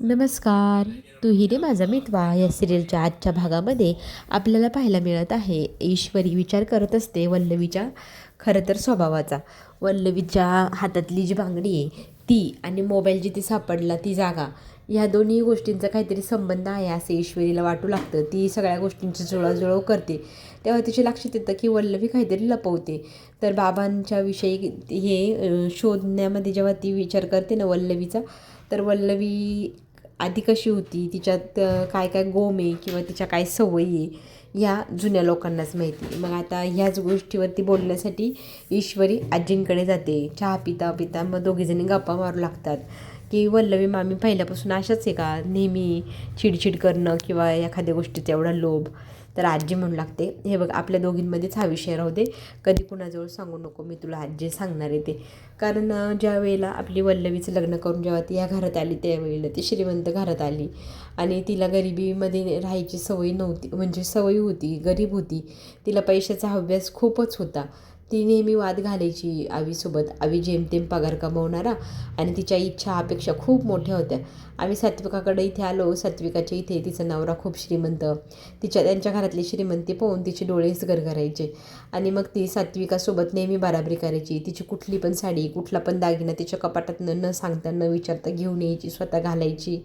नमस्कार. तू ही रे माझा मितवा या सिरियलच्या आजच्या भागामध्ये आपल्याला पाहायला मिळत आहे ईश्वरी विचार करत असते वल्लवीच्या खरं तर स्वभावाचा. वल्लवीच्या हातातली जी बांगडी आहे ती आणि मोबाईल जिथे सापडला ती जागा, ह्या दोन्ही गोष्टींचा काहीतरी संबंध आहे असे ईश्वरीला वाटू लागतं. ती सगळ्या गोष्टींची जुळवाजुळव करते. तेव्हा तिच्या लक्षात येतं की वल्लवी काहीतरी लपवते. तर बाबांच्या विषयी हे शोधण्यामध्ये जेव्हा ती विचार करते ना वल्लवीचा, तर वल्लवी आधी कशी होती, तिच्यात काय काय गोम आहे किंवा तिच्या काय सवयी आहे, ह्या जुन्या लोकांनाच माहिती. मग आता ह्याच गोष्टीवरती बोलण्यासाठी ईश्वरी आजींकडे जाते. चहा पिता पिता मग दोघीजणी गप्पा मारू लागतात की वल्लवी मामी पहिल्यापासून अशाच आहे का, नेहमी चिडचिड करणं किंवा एखाद्या गोष्टीचा एवढा लोभ. तर आजी म्हणू लागते, हे बघ आपल्या दोघींमध्येच हा विषय राहू दे, कधी कुणाजवळ सांगू नको, मी तुला आजी सांगणार आहे ते. कारण ज्या वेळेला आपली वल्लवीचं लग्न करून जेव्हा ती या घरात आली त्यावेळेला ती श्रीमंत घरात आली आणि तिला गरिबीमध्ये राहायची सवय नव्हती, म्हणजे सवय होती, गरीब होती, तिला पैशाचा हव्यास खूपच होता. ती नेहमी वाद घालायची आवीसोबत. आवी जेमतेम पगार कमवणारा आणि तिच्या इच्छा अपेक्षा खूप मोठ्या होत्या. आम्ही सात्विकाकडे इथे आलो. सात्विकाच्या इथे तिचा नवरा खूप श्रीमंत. त्यांच्या घरातली श्रीमंती पाहून तिचे डोळेच गरगरायचे आणि मग ती सात्विकासोबत नेहमी बराबरी करायची. तिची कुठली पण साडी, कुठला पण दागिना तिच्या कपाटातनं न सांगता न विचारता घेऊन यायची, स्वतः घालायची.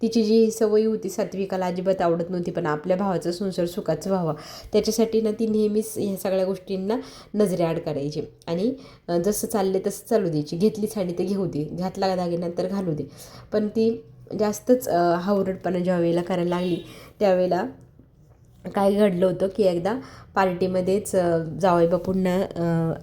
तिची जी सवय होती सात्विकाला अजिबात आवडत नव्हती, पण आपल्या भावाचा संसार सुखाचा व्हावा त्याच्यासाठी ना ती नेहमीच ह्या सगळ्या गोष्टींना नजरेआड करायची. आणि जसं चालले तसं चालू द्यायची. घेतली साडी तर घेऊ दे, घातला दागिना तर घालू दे. पण ती जास्तच हावरटपणा ज्या वेळेला करायला लागली त्यावेळेला काय घडलं होतं की एकदा पार्टीमध्येच जावई बापूंना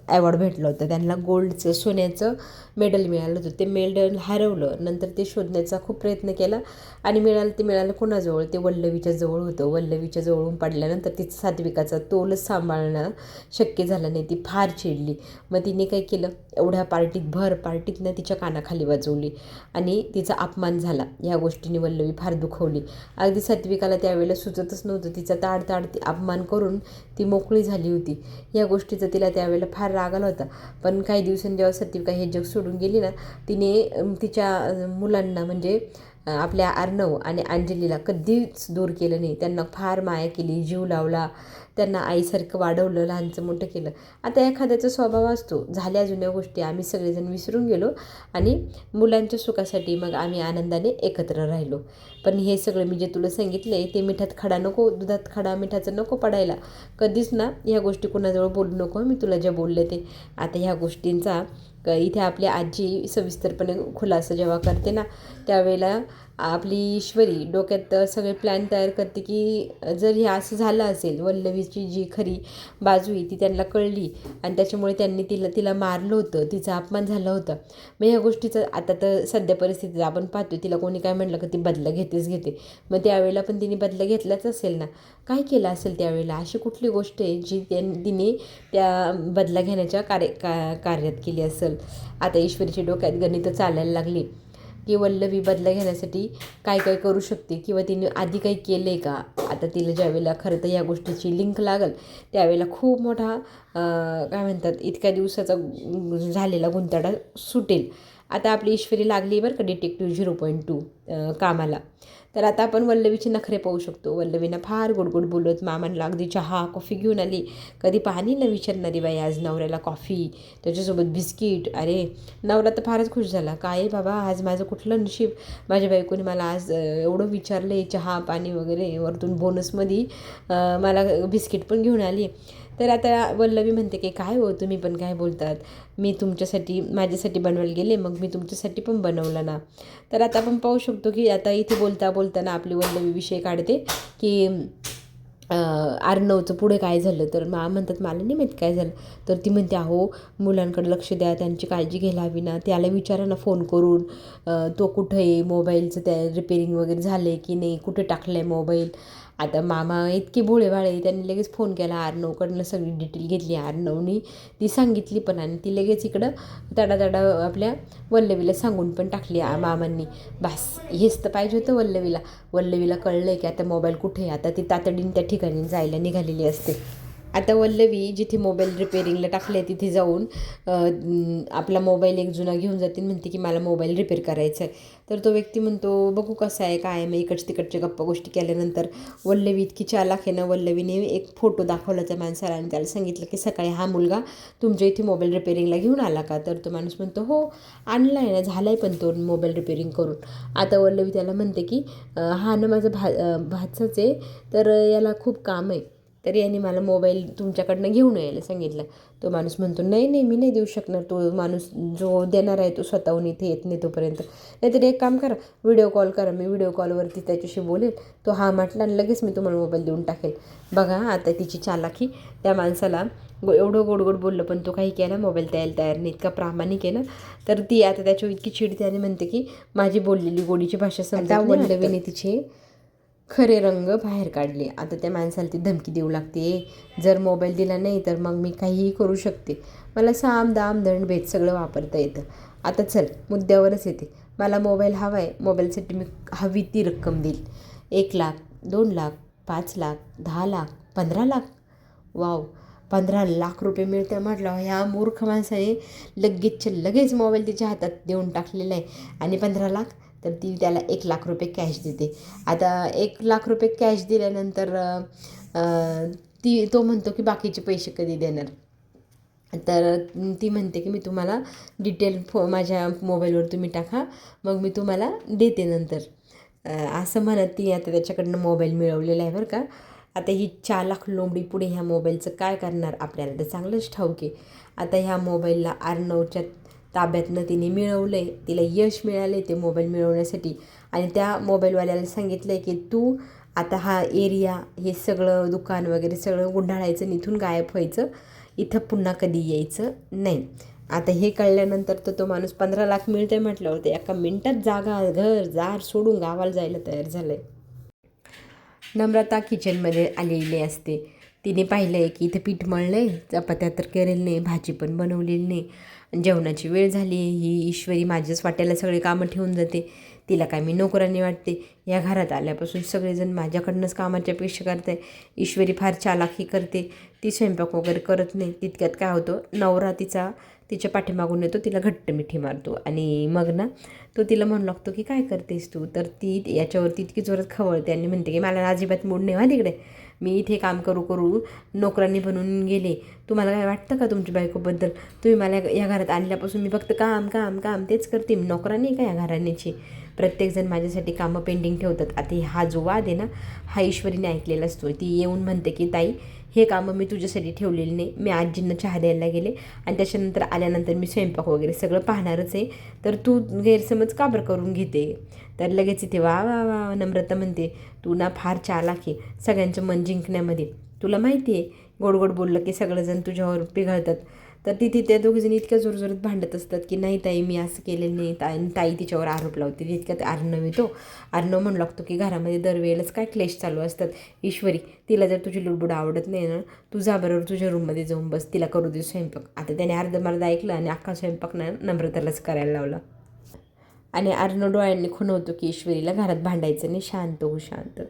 ॲवॉर्ड भेटलं होतं. त्यांना गोल्डचं, सोन्याचं मेडल मिळालं होतं. ते मेडल हरवलं. नंतर ते शोधण्याचा खूप प्रयत्न केला आणि मिळालं कोणाजवळ, ते वल्लवीच्या जवळ होतं. वल्लवीच्या जवळून पडल्यानंतर तिचं सात्विकाचा तोलच सांभाळणं शक्य झालं नाही. ती फार चिडली. मग तिने काय केलं, एवढ्या भर पार्टीतनं तिच्या कानाखाली वाजवली आणि तिचा अपमान झाला. ह्या गोष्टीने वल्लवी फार दुखवली. अगदी सात्विकाला त्यावेळेला सुचतच नव्हतं. तिचा ताड ती अपमान करून ती मोकळी झाली होती. या गोष्टीचा तिला त्यावेळेला फार राग आला होता. पण काही दिवसांनी जेव्हा सात्विका हे जग सोडून गेली ना, तिने तिच्या मुलांना म्हणजे आपल्या अर्णव आणि अंजलीला कधीच दूर केलं नाही. त्यांना फार माया केली, जीव लावला, त्यांना आईसारखं वाढवलं, लहानचं मोठं केलं. आता एखाद्याचा स्वभाव असतो, झाल्या जुन्या गोष्टी आम्ही सगळेजण विसरून गेलो आणि मुलांच्या सुखासाठी मग आम्ही आनंदाने एकत्र राहिलो. पण हे सगळं मी जे तुला सांगितलं आहे ते मिठात खडा नको, दुधात खडा मिठाचं नको पडायला. कधीच ना ह्या गोष्टी कोणाजवळ बोलू नको. मी तुला जे बोलले ते. आता ह्या गोष्टींचा इथे आपली आजी सविस्तरपणे खुलासा जेव्हा करते ना, त्यावेळेला आपली ईश्वरी डोक्यात सगळे प्लॅन तयार करते की जर हे असं झालं असेल, वल्लवीची जी खरी बाजू आहे ती त्यांना कळली आणि त्याच्यामुळे त्यांनी तिला मारलं होतं, तिचा अपमान झाला होता. मग ह्या गोष्टीचं आता तर सध्या परिस्थितीत आपण पाहतो, तिला कोणी काय म्हटलं की ती बदला घेते. मग त्यावेळेला पण तिने बदला घेतलाच असेल ना. काय केलं असेल त्यावेळेला, अशी कुठली गोष्ट आहे जी तिने त्या बदला घेण्याच्या कार्यात केली असेल. आता ईश्वरीच्या डोक्यात गणितं चालायला लागली की वल्लवी बदला घेण्यासाठी काय काय करू शकते किंवा तिने आधी काही केलं आहे का. आता तिला ज्यावेळेला खरं तर या गोष्टीची लिंक लागल त्यावेळेला खूप मोठा काय म्हणतात इतक्या दिवसाचा झालेला गुंताडा सुटेल. आता आपली ईश्वरी लागली बरं का डिटेक्टिव्ह 0.2 कामाला. तर आता आपण वल्लवीचे नखरे पाहू शकतो. वल्लवीनं फार गोडगोड बोलत मामांना अगदी चहा कॉफी घेऊन आली. कधी पाणी न विचारणारी बाई आज नवऱ्याला कॉफी, त्याच्यासोबत बिस्किट. अरे नवरा तर फारच खुश झाला. काय बाबा, आज माझं कुठलं नशीब, माझ्या बायकोने मला आज एवढं विचारलं आहे, चहा पाणी वगैरे, वरतून बोनसमध्ये मला बिस्किट पण घेऊन आली. तर आता वल्लवी म्हणते की काय हो तुम्ही पण काय बोलतात, मी तुमच्यासाठी माझ्यासाठी बनवायला गेले, मग मी तुमच्यासाठी पण बनवलं ना. तर आता आपण पाहू शकतो की आता इथे बोलताना आपली वल्लवी विषय काढते की अर्णवचं पुढे काय झालं. तर म्हणतात मला नाही माहीत काय झालं. तर ती म्हणते अहो मुलांकडे लक्ष द्या, त्यांची काळजी घ्यायला हवी ना, त्याला विचारा ना फोन करून तो कुठं आहे, मोबाईलचं त्या रिपेरिंग वगैरे झालं आहे की नाही, कुठे टाकलं आहे मोबाईल. आता मामा इतके भोळेभाळे, त्यांनी लगेच फोन केला अर्णवकडनं, सगळी डिटेल घेतली अर्णवनी, ती सांगितली पण आणि ती लगेच इकडं तडा आपल्या वल्लवीला सांगून पण टाकली मामांनी. बस हेच तर पाहिजे होतं वल्लवीला. वल्लवीला कळलं आहे की आता मोबाईल कुठे आहे. आता ती तातडीने त्या ठिकाणी जायला निघालेली असते. आता वल्लवी जिथे मोबाईल रिपेअरिंगला टाकले तिथे जाऊन आपला मोबाईल एक जुना घेऊन जाते, म्हणते की मला मोबाईल रिपेअर करायचा आहे. तर तो व्यक्ती म्हणतो बघू कसा आहे काय आहे. मग इकडच्या तिकडच्या गप्पा गोष्टी केल्यानंतर वल्लवी इतकी चालाख आहे ना, वल्लवीने एक फोटो दाखवला त्या माणसाला आणि त्याला सांगितलं की सकाळी हा मुलगा तुमच्या इथे मोबाईल रिपेअरिंगला घेऊन आला का. तर तो माणूस म्हणतो हो आणला आहे ना, झाला आहे पण तो मोबाईल रिपेअरिंग करून. आता वल्लवी त्याला म्हणते की हा ना माझा भाचाच आहे, तर याला खूप काम आहे, तर यांनी मला मोबाईल तुमच्याकडनं घेऊन यायला सांगितलं. तो माणूस म्हणतो नाही नाही मी नाही देऊ शकणार, तो माणूस जो देणार आहे तो स्वतःहून इथे येत नाही तोपर्यंत. नाहीतर एक काम करा, व्हिडिओ कॉल करा, मी व्हिडिओ कॉलवरती त्याच्याशी बोलेल, तो हा म्हटला आणि लगेच मी तुम्हाला मोबाईल देऊन टाकेल. बघा आता तिची चालाखी. त्या माणसाला एवढं गोड गोड बोललं पण तो काही केला मोबाईल द्यायला तयार नाही, इतका प्रामाणिक आहे ना. तर ती आता त्याच्यावर इतकी चिडते आणि म्हणते की माझी बोललेली गोडीची भाषा समजा. वल्लवीने तिचे खरे रंग बाहेर काढले. आता त्या माणसाला ती धमकी देऊ लागते, जर मोबाईल दिला नाही तर मग मी काहीही करू शकते, मला साम दाम दंड भेद सगळं वापरता येतं. आता चल मुद्द्यावरच येते, मला मोबाईल हवा आहे, मोबाईलसाठी मी हवी ती रक्कम देईल. 1,00,000, 2,00,000, 5,00,000, 10,00,000, 15,00,000. वाव, 15,00,000 रुपये मिळते म्हटलं. ह्या मूर्ख माणसाने लगेचच्या लगेच मोबाईल तिच्या हातात देऊन टाकलेला आहे. आणि 15,00,000 तर ती त्याला 1,00,000 रुपये कॅश देते. आता 1,00,000 रुपये कॅश दिल्यानंतर तो म्हणतो की बाकीचे पैसे कधी देणार. तर ती म्हणते की मी तुम्हाला डिटेल माझ्या मोबाईलवर तुम्ही टाका, मग मी तुम्हाला देते नंतर. असं म्हणत ती आता त्याच्याकडनं मोबाईल मिळवलेला आहे बरं का. आता ही चालाख लोंबडी पुढे ह्या मोबाईलचं काय करणार आपल्याला तर चांगलंच ठाऊक आहे. आता ह्या मोबाईलला अर्णवच्या ताब्यातनं तिने मिळवलं आहे, तिला यश मिळालं आहे ते मोबाईल मिळवण्यासाठी. आणि त्या मोबाईलवाल्याला सांगितलं आहे की तू आता हा एरिया हे सगळं दुकान वगैरे सगळं गुंडाळायचं आणि इथून गायब व्हायचं, इथं पुन्हा कधी यायचं नाही. आता हे कळल्यानंतर तर तो माणूस 15,00,000 मिळते म्हटल्यावर ते एका मिनटात जागा घर जार सोडून गावाला जायला तयार झालं आहे. नम्रता किचनमध्ये आलेली असते. तिने पाहिलं आहे की इथं पीठ मळलं आहे, चपात्या तर करेल नाही, भाजी पण बनवलेली नाही, जेवणाची वेळ झाली. ही ईश्वरी माझ्याच वाट्याला सगळे कामं ठेवून जाते, तिला काय मी नोकरांनी वाटते. या घरात आल्यापासून सगळेजण माझ्याकडनंच कामाची अपेक्षा करते. ईश्वरी फार चालाखी करते, ती स्वयंपाक वगैरे करत नाही. तितक्यात काय होतं, नवरा तिच्या पाठीमागून येतो, तिला घट्ट मिठी मारतो आणि मग ना तो तिला म्हणू लागतो की काय करतेस तू. तर ती याच्यावरती इतकी जोरात खवळते आणि म्हणते की मला अजिबात मूड नाही, हा तिकडे मी इथे काम करू करू नोकरांनी बनवून गेले. तुम्हाला काय वाटतं का तुमच्या बायकोबद्दल, तुम्ही मला या घरात आणल्यापासून मी फक्त काम काम काम तेच करते, मी नोकरांनी का या घराण्याची. प्रत्येकजण माझ्यासाठी कामं पेंडिंग ठेवतात. आता हा जो वाद आहे ना, हा ईश्वरीने ऐकलेला असतो. ती येऊन म्हणते की ताई हे कामं मी तुझ्यासाठी ठेवलेली नाही, मी आजींना चहा द्यायला गेले आणि त्याच्यानंतर आल्यानंतर मी स्वयंपाक वगैरे सगळं पाहणारच आहे, तर तू गैरसमज का बरं करून घेते. तर लगेच इथे वा वा वा नम्रता म्हणते तू ना फार चालाख आहे सगळ्यांचं मन जिंकण्यामध्ये, तुला माहिती आहे गोड गोड बोललं की सगळेजण तुझ्यावर पिघळतात. तर तिथे त्या दोघीजणी इतक्या जोरजोरात भांडत असतात की नाही ताई मी असं केलेलं नाही. ताई तिच्यावर आरोप लावते. तितक्यात अर्णव येतो. अर्णव म्हणू लागतो की घरामध्ये दरवेळेलाच काय क्लेश चालू असतात. ईश्वरी तिला जर तुझी लुडबुड आवडत नाही ना, तू जा बरोबर तुझ्या रूममध्ये जाऊन बस, तिला करू दे स्वयंपाक. आता त्याने अर्धमर्ध ऐकलं आणि अख्खा स्वयंपाक नम्रतालाच करायला लावला. आणि अर्णव डोळ्यांनी खुणवतो की ईश्वरीला घरात भांडायचं नाही, शांत हो शांत,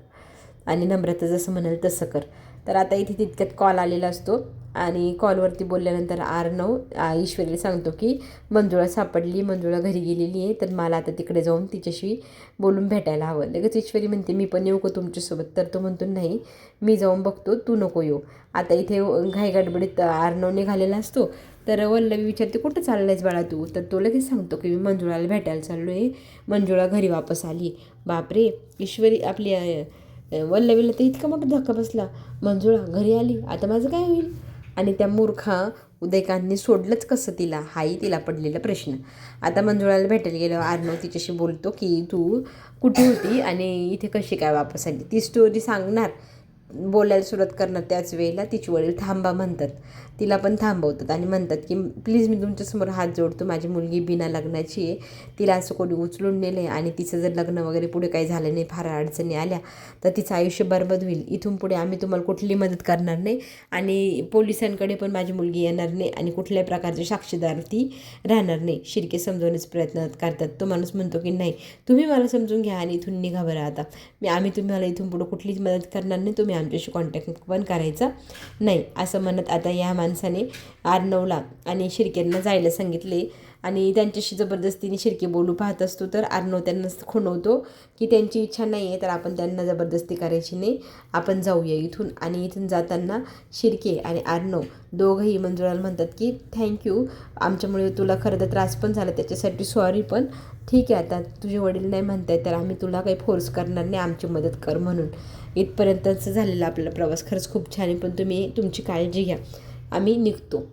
आणि नम्रता जसं म्हणाल तसं कर. तर आता इथे तितक्यात कॉल आलेला असतो आणि कॉलवरती बोलल्यानंतर अर्णव ईश्वरीला सांगतो की मंजुळा सापडली, मंजुळा घरी गेलेली आहे, तर मला आता तिकडे जाऊन तिच्याशी बोलून भेटायला हवं. लगेच ईश्वरी म्हणते मी पण येऊ का तुमच्यासोबत. तर तो म्हणतो नाही मी जाऊन बघतो, तू नको येऊ. आता इथे घाईगडबडीत अर्णव निघालेला असतो. तर वल्लवी विचारते कुठं चाललं आहेस बाळा तू. तर तो लगेच सांगतो की मी मंजुळाला भेटायला चाललो आहे, मंजुळा घरी वापस आली. बापरे, ईश्वरी आपली वल्लवीला तर इतका मोठा धक्का बसला, मंजुळा घरी आली, आता माझं काय होईल. आणि त्या मूर्खा उदयकांतने सोडलंच कसं तिला, हाही तिला पडलेला प्रश्न. आता मंजुळाला भेटायला गेल्यावर अर्णव तिच्याशी बोलतो की तू कुठे होती आणि इथे कशी काय वापस आली. ती स्टोरी सांगणार, बोलायला सुरुवात करणार, त्याच वेळेला तिची वडील थांबा म्हणतात. तिला पण थांबवतात आणि म्हणतात की प्लीज मी तुमच्यासमोर हात जोडतो, माझी मुलगी बिना लग्नाची आहे, तिला असं कोणी उचलून नेलं आहे आणि तिचं जर लग्न वगैरे पुढे काही झालं नाही, फार अडचणी आल्या तर तिचं आयुष्य बरबाद होईल. इथून पुढे आम्ही तुम्हाला कुठली मदत करणार नाही आणि पोलिसांकडे पण माझी मुलगी येणार नाही आणि कुठल्याही प्रकारचे साक्षीदार ती राहणार नाही. शिर्के समजवण्याचा प्रयत्न करतात. तो माणूस म्हणतो की नाही तुम्ही मला समजून घ्या आणि इथून निघा बरं. आता आम्ही तुम्हाला इथून पुढे कुठलीच मदत करणार नाही, तुम्ही आमच्याशी कॉन्टॅक्ट पण करायचा नाही असं म्हणत आता या माणसाने अर्णवला आणि शिर्केंना जायला सांगितले. आणि त्यांच्याशी जबरदस्तीने शिर्के बोलू पाहत असतो तर अर्णव त्यांना खुणवतो की त्यांची इच्छा नाही आहे तर आपण त्यांना जबरदस्ती करायची नाही, आपण जाऊया इथून. आणि इथून जाताना शिर्के आणि अर्णव दोघंही मंजुळाला म्हणतात की थँक्यू, आमच्यामुळे तुला खरं तर त्रास पण झाला त्याच्यासाठी सॉरी, पण ठीक आहे आता तुझे वडील नाही म्हणताय तर आम्ही तुला काही फोर्स करणार नाही, आमची मदत कर म्हणून. इथपर्यंतच झालेला आपला प्रवास खरंच खूप छान आहे, पण तुम्ही तुमची काळजी घ्या, आम्ही निघतो.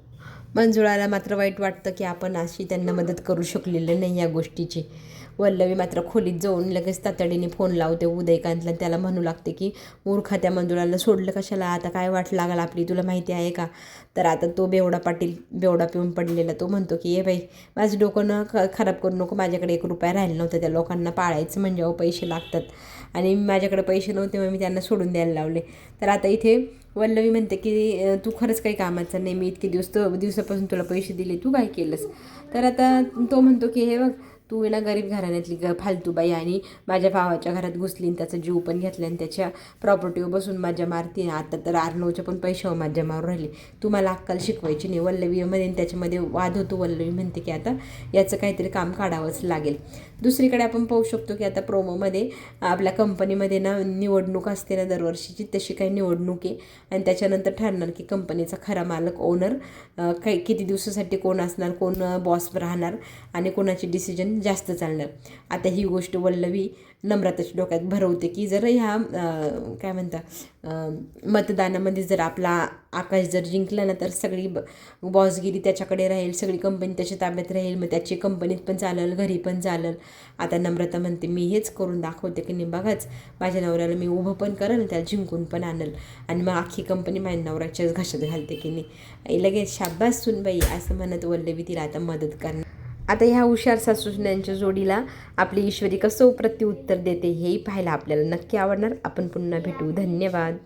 मंजुळाला मात्र वाईट वाटतं की आपण अशी त्यांना मदत करू शकलेलं नाही या गोष्टीची. वल्लवी मात्र खोलीत जाऊन लगेच तातडीने फोन लावते उदयकांतला. त्याला म्हणू लागते की मूर्खा त्या मंजुळाला सोडलं कशाला, आता काय वाट लागल आपली तुला माहिती आहे का. तर आता तो बेवडा पाटील बेवडा पिऊन पडलेला तो म्हणतो की बाई माझं डोकं खराब करू नको, माझ्याकडे 1 रुपया राहिला नव्हता, त्या लोकांना पाळायचं म्हणजे पैसे लागतात आणि माझ्याकडे पैसे नव्हते मग मी त्यांना सोडून द्यायला लावले. तर आता इथे वल्लवी म्हणते की तू खरंच काही कामाचं नाही, मी इतके दिवसापासून तुला पैसे दिले, तू काय केलंस. तर आता तो म्हणतो की हे बघ तू ना गरीब घराण्यातली फालतू बाई आणि माझ्या भावाच्या घरात घुसली आणि त्याचा जीव पण घेतला आणि त्याच्या प्रॉपर्टीवर बसून माझ्या मारती. आता तर अर्णवच्या पण पैशावर माझ्या मारून राहिली, तू मला अक्कल शिकवायची नाही. वल्लवीमध्ये त्याच्यामध्ये वाद होतो. वल्लवी म्हणते की आता याचं काहीतरी काम काढावंच लागेल. दुसरीकडे आपण पाहू शकतो की आता प्रोमोमध्ये आपल्या कंपनीमध्ये ना निवडणूक असते ना दरवर्षीची, तशी काही निवडणूक आहे आणि त्याच्यानंतर ठरणार की कंपनीचा खरा मालक ओनर किती दिवसासाठी कोण असणार, कोण बॉस राहणार आणि कोणाची डिसिजन जास्त चालणार. आता ही गोष्ट वल्लवी नम्रताच्या डोक्यात भरवते की जर ह्या काय म्हणता मतदानामध्ये जर आपला आकाश जर जिंकला ना तर सगळी बॉसगिरी त्याच्याकडे राहील, सगळी कंपनी त्याच्या ताब्यात राहील, मग त्याची कंपनीत पण चालेल, घरी पण चालेल. आता नम्रता म्हणते मी हेच करून दाखवते की नाही बघाच, माझ्या नवऱ्याला मी उभं पण करेल, त्याला जिंकून पण आणेल आणि मग अख्खी कंपनी माझ्या नवऱ्याच्याच घशात घालते की नाही. लगेच शाबास सुनबाई असं म्हणत वल्लवी तिला आता मदत करणार. आता ह्या हुशार सासूसुन्यांच्या जोडीला आपली ईश्वरी कसं प्रत्युत्तर देते हेही पाहायला आपल्याला नक्की आवडणार. आपण पुन्हा भेटू. धन्यवाद.